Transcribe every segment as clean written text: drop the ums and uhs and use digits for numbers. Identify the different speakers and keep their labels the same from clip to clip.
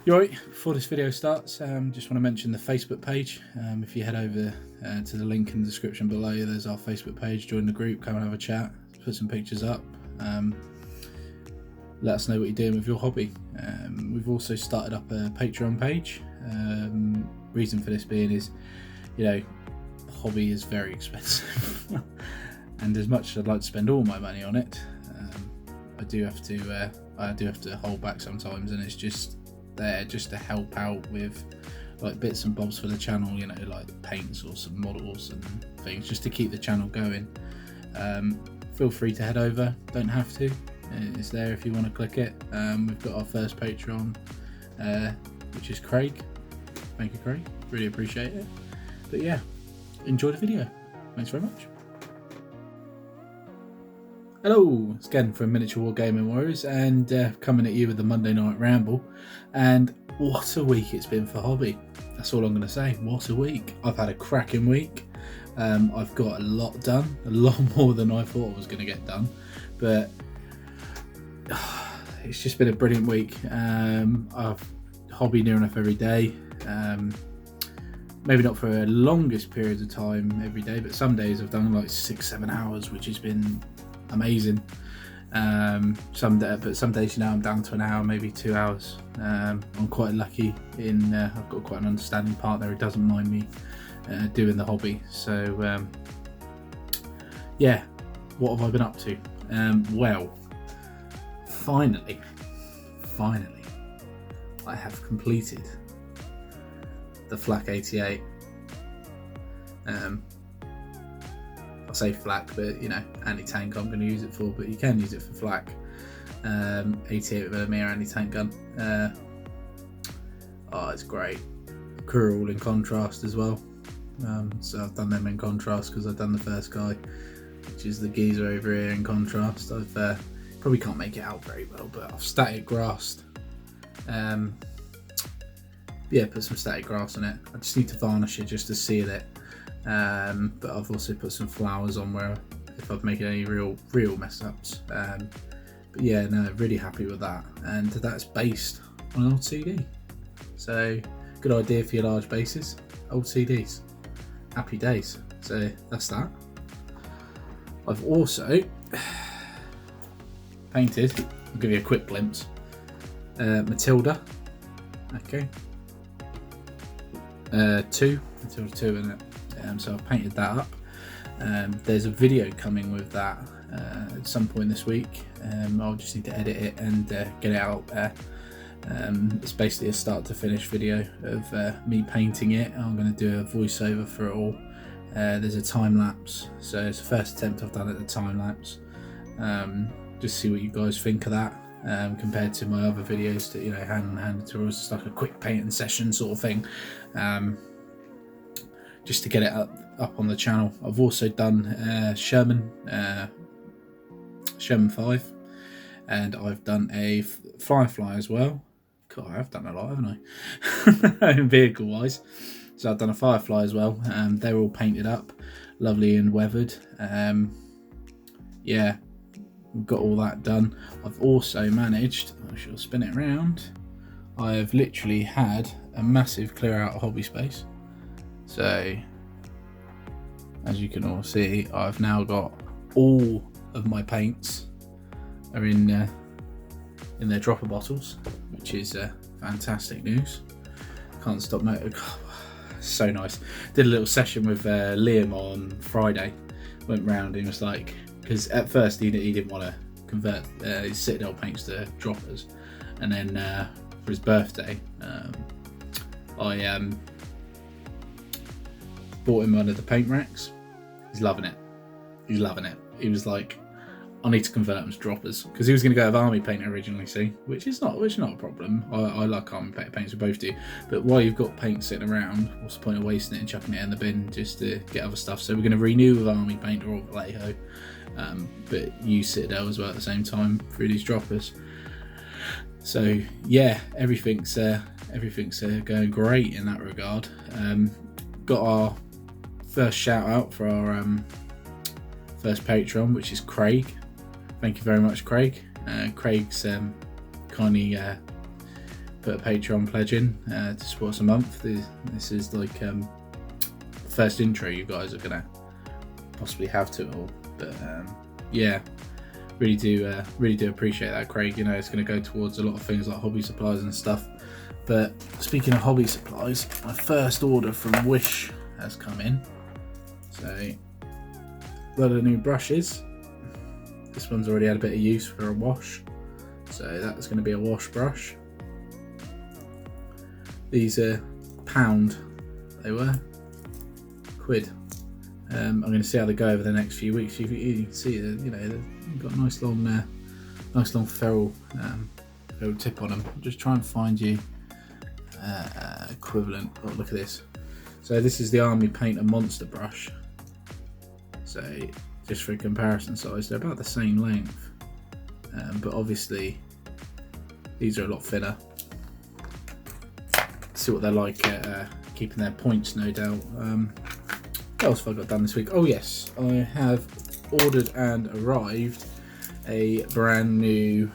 Speaker 1: You're right, before this video starts, just want to mention the Facebook page. If you head over to the link in the description below, there's our Facebook page. Join the group, come and have a chat, put some pictures up. Let us know what you're doing with your hobby. We've also started up a Patreon page. Reason for this being is, hobby is very expensive. And as much as I'd like to spend all my money on it, I do have to hold back sometimes, and it's just there just to help out with like bits and bobs for the channel, like paints or some models and things, just to keep the channel going. Feel free to head over, don't have to, it's there if you want to click it. We've got our first Patreon, which is Craig. Thank you, Craig, really appreciate it. But yeah, enjoy the video. Thanks very much. Hello, it's Ken from Miniature Wargaming Warriors, and coming at you with the Monday Night Ramble. And what a week it's been for hobby. That's all I'm going to say. What a week. I've had a cracking week. I've got a lot done, a lot more than I thought I was going to get done. But it's just been a brilliant week. I've hobby near enough every day. Maybe not for a longest periods of time every day, but some days I've done like 6-7 hours, which has been amazing. Some days I'm down to an hour, maybe 2 hours. I'm quite lucky in I've got quite an understanding partner who doesn't mind me doing the hobby. So yeah, what have I been up to? Well, finally I have completed the Flak 88. I say flak, but anti-tank I'm going to use it for, but you can use it for flak. 88mm anti-tank gun. It's great. Crew are all in contrast as well. So I've done them in contrast because I've done the first guy, which is the geezer over here, in contrast. I've probably can't make it out very well, but I've static grassed. Yeah, put some static grass on it. I just need to varnish it just to seal it. But I've also put some flowers on where if I've made any real mess ups. But yeah, no, really happy with that, and that's based on an old CD. So good idea for your large bases, old CDs. Happy days. So that's that. I've also painted, I'll give you a quick glimpse, Matilda. Okay. Matilda 2 in it. So I've painted that up. There's a video coming with that at some point this week. I'll just need to edit it and get it out there. It's basically a start to finish video of me painting it. I'm going to do a voiceover for it all. There's a time lapse, so it's the first attempt I've done at the time lapse. Just see what you guys think of that. Compared to my other videos that hand in hand tutorials, it's like a quick painting session sort of thing. Just to get it up on the channel. I've also done Sherman 5, and I've done a Firefly as well. God, I've done a lot, haven't I? Vehicle wise. So I've done a Firefly as well. They're all painted up, lovely and weathered. Yeah, we've got all that done. I've also managed, I shall spin it around, I've literally had a massive clear out of hobby space. So as you can all see, I've now got all of my paints are in their dropper bottles, which is fantastic news. Can't stop noting. So nice. Did a little session with Liam on Friday. Went round and was like, because at first he didn't want to convert his Citadel paints to droppers, and then for his birthday, I bought him one of the paint racks. He's loving it. He was like, I need to convert them to droppers, because he was going to go with army paint originally, see, which is not a problem. I like army paints, we both do. But while you've got paint sitting around, what's the point of wasting it and chucking it in the bin just to get other stuff? So we're going to renew with army paint or Vallejo, but use Citadel as well at the same time through these droppers. So yeah, everything's going great in that regard. Got our first shout out for our first Patreon, which is Craig. Thank you very much, Craig. Craig's kindly put a Patreon pledge in to support us a month. This is like first intro you guys are gonna possibly have to it all, but yeah, really do appreciate that, Craig. You know, it's going to go towards a lot of things like hobby supplies and stuff. But speaking of hobby supplies, my first order from Wish has come in. So a lot of new brushes. This one's already had a bit of use for a wash, so that's going to be a wash brush. These are £1, they were £1. I'm going to see how they go over the next few weeks. You can see, you know, they've got a nice long ferrule tip on them. Just try and find you equivalent. Oh, look at this. So this is the Army Painter Monster brush. So just for comparison size, they're about the same length, but obviously these are a lot thinner. See what they're like at keeping their points, no doubt. What else have I got done this week? Oh yes, I have ordered and arrived a brand new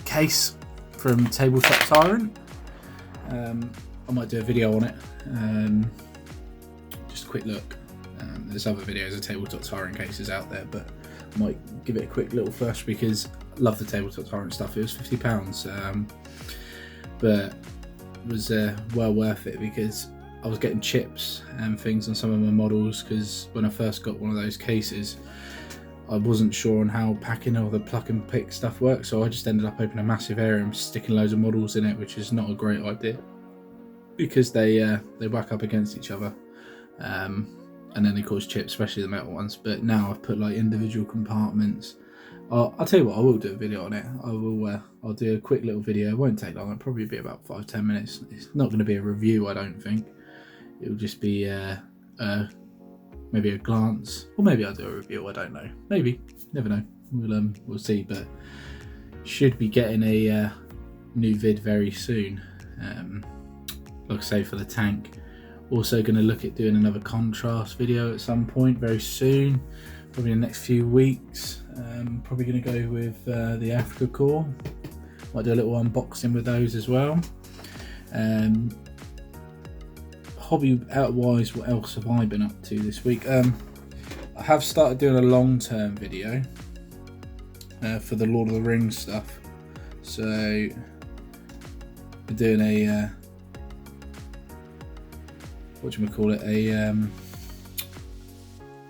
Speaker 1: case from Tabletop Tyrant. I might do a video on it. Just a quick look. There's other videos of Tabletop Tyrant cases out there, but I might give it a quick little flush because I love the Tabletop Tyrant stuff. It was £50, but it was well worth it because I was getting chips and things on some of my models, because when I first got one of those cases I wasn't sure on how packing or the pluck and pick stuff works, so I just ended up opening a massive area and sticking loads of models in it, which is not a great idea because they whack up against each other, and then they cause chips, especially the metal ones. But now I've put like individual compartments. I'll tell you what, I will do a video on it. I'll do a quick little video. It won't take long. It'll probably be about 5-10 minutes. It's not going to be a review, I don't think. It'll just be maybe a glance, or maybe I'll do a review. I don't know. Maybe, never know. We'll see. But should be getting a new vid very soon. Like I say, for the tank. Also going to look at doing another contrast video at some point very soon, probably in the next few weeks. Probably going to go with the Africa core. Might do a little unboxing with those as well. Hobby wise, what else have I been up to this week? I have started doing a long-term video for the Lord of the Rings stuff. So we're doing a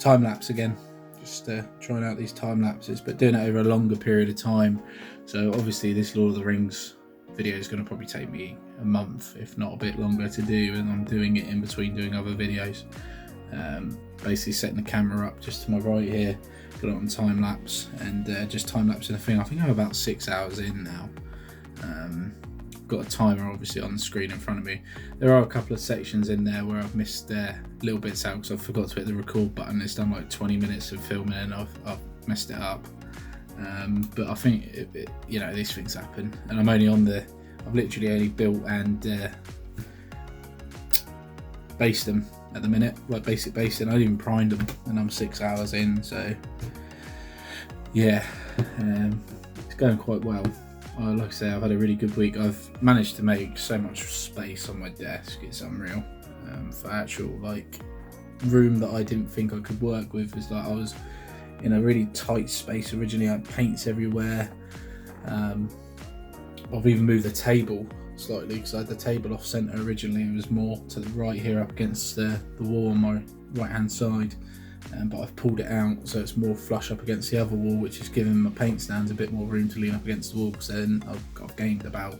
Speaker 1: time lapse again. Just trying out these time lapses, but doing it over a longer period of time. So obviously this Lord of the Rings video is going to probably take me a month, if not a bit longer, to do, and I'm doing it in between doing other videos. Basically setting the camera up just to my right here, got it on time lapse, and just time lapsing the thing. I think I'm about 6 hours in now. Got a timer obviously on the screen in front of me. There are a couple of sections in there where I've missed little bits out because I forgot to hit the record button. It's done like 20 minutes of filming and I've messed it up. But I think you know, these things happen, and I'm only on I've literally only built and based them at the minute, like basic basting. I didn't even primed them, and I'm 6 hours in, so yeah, it's going quite well. Like I say, I've had a really good week. I've managed to make so much space on my desk, it's unreal. For actual like room that I didn't think I could work with, is like I was in a really tight space originally. I had paints everywhere. I've even moved the table slightly because I had the table off centre originally. It was more to the right here up against the wall on my right hand side, but I've pulled it out so it's more flush up against the other wall, which is giving my paint stands a bit more room to lean up against the wall, because then I've gained about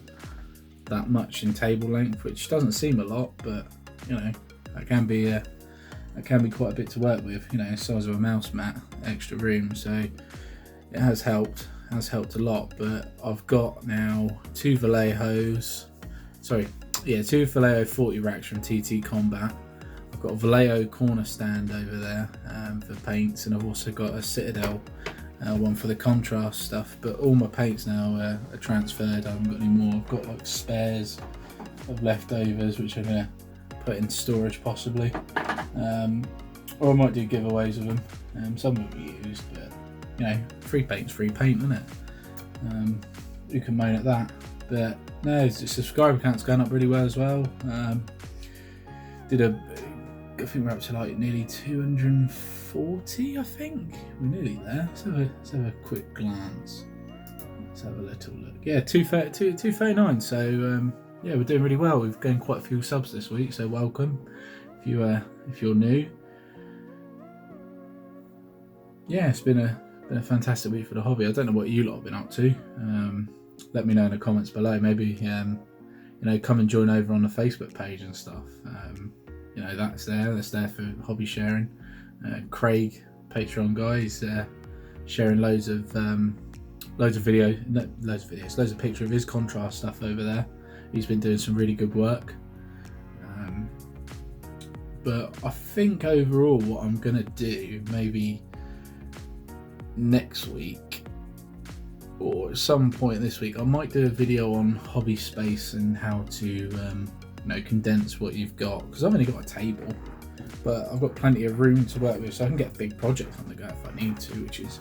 Speaker 1: that much in table length, which doesn't seem a lot, but you know, that can be quite a bit to work with. You know, the size of a mouse mat, extra room, so it has helped a lot. But I've got now two Vallejo 40 racks from TT Combat. I've got a Vallejo corner stand over there for paints, and I've also got a Citadel one for the contrast stuff. But all my paints now are transferred. I haven't got any more. I've got like spares of leftovers, which I'm gonna put in storage possibly, or I might do giveaways of them. Some will be used, but you know, free paint's free paint, isn't it? Who can moan at that? But No, the subscriber count's going up really well as well. I think we're up to like nearly 240. I think we're nearly there. Let's have a quick glance. Let's have a little look. Yeah, 239. So yeah, we're doing really well. We've gained quite a few subs this week, so welcome if you're new. Yeah, it's been a fantastic week for the hobby. I don't know what you lot have been up to. Let me know in the comments below. Maybe come and join over on the Facebook page and stuff. That's there for hobby sharing. Craig, Patreon guy, is sharing loads of pictures of his contrast stuff over there. He's been doing some really good work. But I think overall what I'm gonna do, maybe next week or at some point this week, I might do a video on hobby space and how to condense what you've got, because I've only got a table, but I've got plenty of room to work with, so I can get a big project on the go if I need to, which is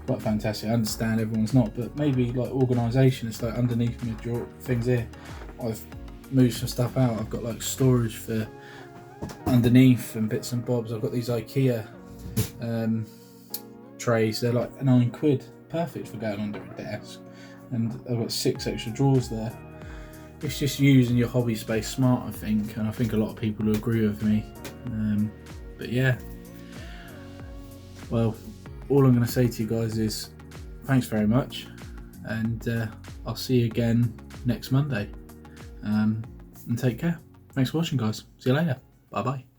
Speaker 1: quite fantastic. I understand everyone's not, but maybe like organisation, it's like underneath me draw things here. I've moved some stuff out. I've got like storage for underneath and bits and bobs. I've got these IKEA trays. They're like £9, perfect for going under a desk, and I've got 6 extra drawers there. It's just using your hobby space smart, I think, and I think a lot of people will agree with me. But yeah, well, all I'm going to say to you guys is thanks very much, and I'll see you again next Monday. And take care. Thanks for watching, guys. See you later. Bye bye.